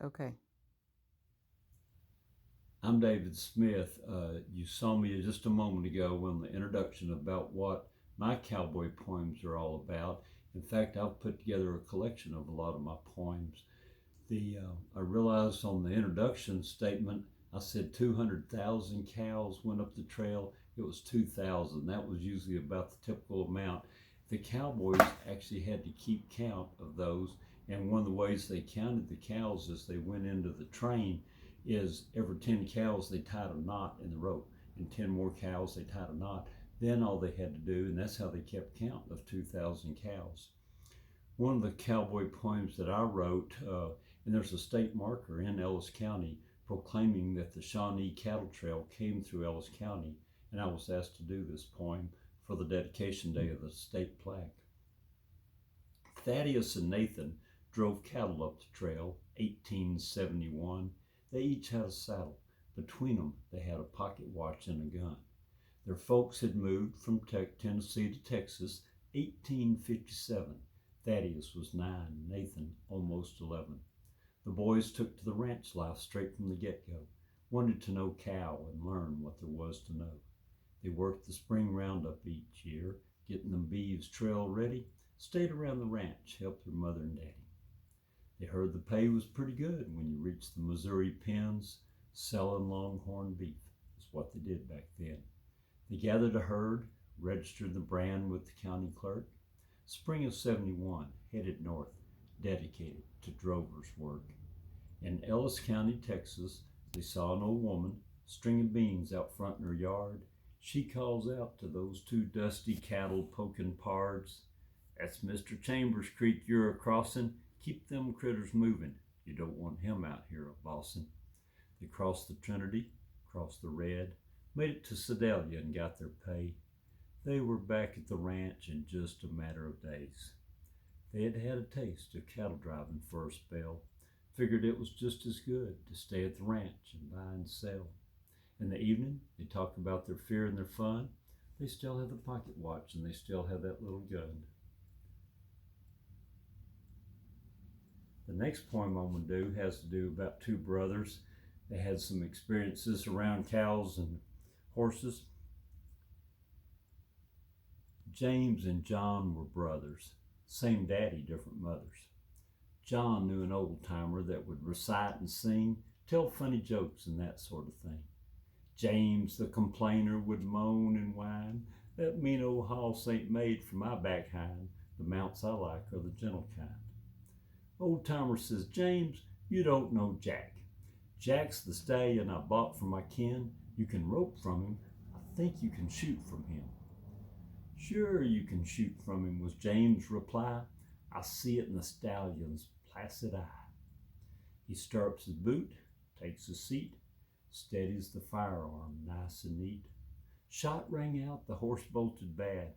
Okay. I'm David Smith. You saw me just a moment ago when the introduction about what my cowboy poems are all about. In fact, I've put together a collection of a lot of my poems. I realized on the introduction statement I said 200,000 cows went up the trail. It was 2,000. That was usually about the typical amount. The cowboys actually had to keep count of those, and one of the ways they counted the cows as they went into the train is every 10 cows they tied a knot in the rope, and 10 more cows they tied a knot. Then all they had to do, and that's how they kept count of 2,000 cows. One of the cowboy poems that I wrote, and there's a state marker in Ellis County proclaiming that the Shawnee Cattle Trail came through Ellis County, and I was asked to do this poem for the dedication day of the state plaque. Thaddeus and Nathan drove cattle up the trail, 1871. They each had a saddle. Between them, they had a pocket watch and a gun. Their folks had moved from Tennessee to Texas, 1857. Thaddeus was 9, Nathan almost 11. The boys took to the ranch life straight from the get-go, wanted to know cow and learn what there was to know. They worked the spring roundup each year, getting them beeves trail ready, stayed around the ranch, helped their mother and daddy. They heard the pay was pretty good when you reached the Missouri pens, selling longhorn beef is what they did back then. They gathered a herd, registered the brand with the county clerk. Spring of 71, headed north, dedicated to drovers' work. In Ellis County, Texas, they saw an old woman stringing beans out front in her yard. She calls out to those two dusty cattle poking pards, "That's Mr. Chambers Creek you're a crossin'. Keep them critters moving. You don't want him out here a bossin'." They crossed the Trinity, crossed the Red, made it to Sedalia and got their pay. They were back at the ranch in just a matter of days. They had had a taste of cattle driving for a spell, figured it was just as good to stay at the ranch and buy and sell. In the evening, they talked about their fear and their fun. They still have the pocket watch and they still have that little gun. The next poem I'm going to do has to do about two brothers. They had some experiences around cows and horses. James and John were brothers, same daddy, different mothers. John knew an old timer that would recite and sing, tell funny jokes and that sort of thing. James, the complainer, would moan and whine, "That mean old hoss ain't made for my back hind. The mounts I like are the gentle kind." Old timer says, "James, you don't know Jack. Jack's the stallion I bought from my kin. You can rope from him. I think you can shoot from him." "Sure you can shoot from him," was James' reply. "I see it in the stallion's placid eye." He stirrups his boot, takes a seat, steadies the firearm nice and neat. Shot rang out, the horse bolted bad.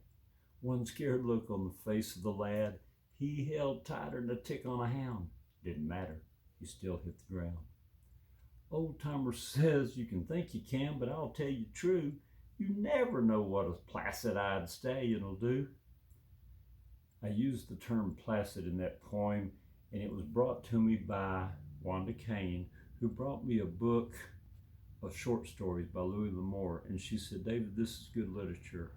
One scared look on the face of the lad. He held tighter'n a tick on a hound. Didn't matter, he still hit the ground. Old timer says, "You can think you can, but I'll tell you true. You never know what a placid-eyed stallion'll do." I used the term placid in that poem, and it was brought to me by Wanda Kane, who brought me a book of short stories by Louis L'Amour, and she said, "David, this is good literature."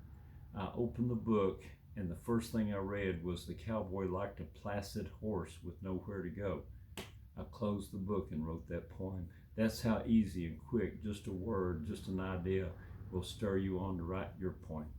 I opened the book, and the first thing I read was the cowboy liked a placid horse with nowhere to go. I closed the book and wrote that poem. That's how easy and quick just a word, just an idea will stir you on to write your poem.